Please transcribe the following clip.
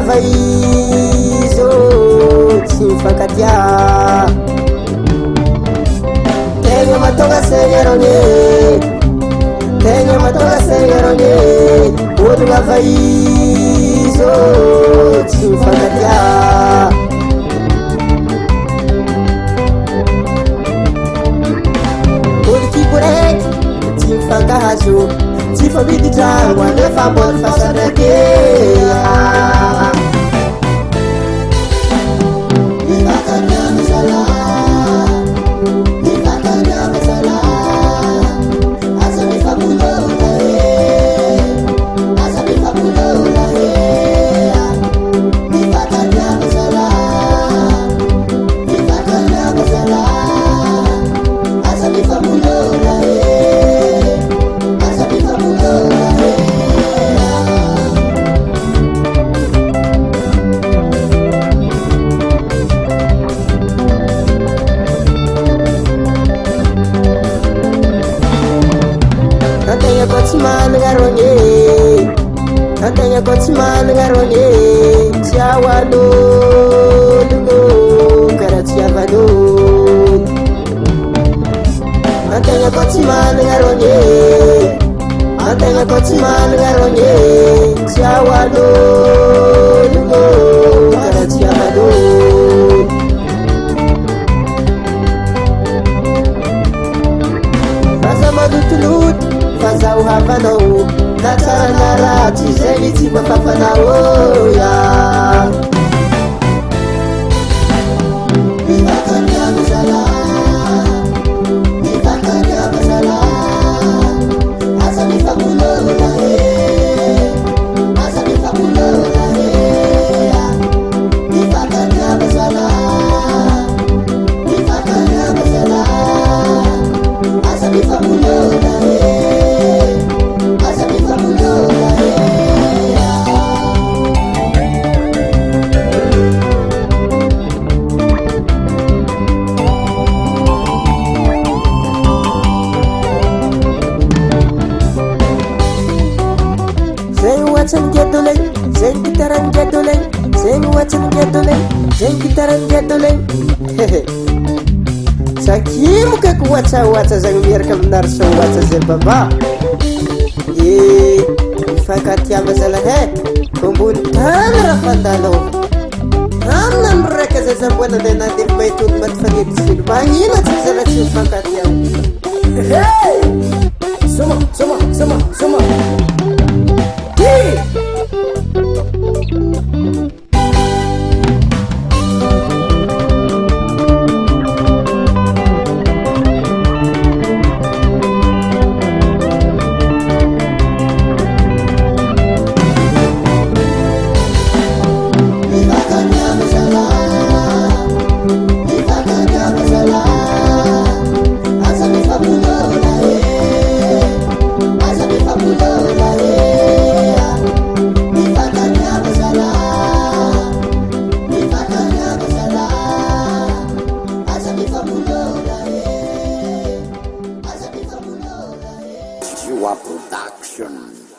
lava izo tsy mifankatia tegna matonga segnerone tegna matonga segnerone olo lava izo tsy mifankatia polikipo raiky tsy mifankahazo tsy favidy dragno anefa mbola fasandraikea Antanya ko tsy managna rôgny tsy aoan'ologno karaha tsy avan'olo antanya ko tsy managna rôgny antanya ko tsy managna rôgny tsy aoan'ologno karaha tsy avan'olo faza malotoloto fa zaho havanao na tsara na ratsy zegny tsy mafafanao ya mivakariava zala mivakariava zala aza mifamolona he aza mifamolona he mivakariava zala mivakariava zala aza mifamolona he Zeng gitaran gedoleng zeng wacan gedoleng zeng gitaran gedoleng hehe sakimu ka kuwaca-waca zang miaraka aminarso waca zay baba mifankatiava zalahe kombony tany raha fandalao amina miraka zay zamboana le nandefa mahitony matyfanety silo magnino tsy zala tsy mifankatiava hey soma soma soma soma Jua Production.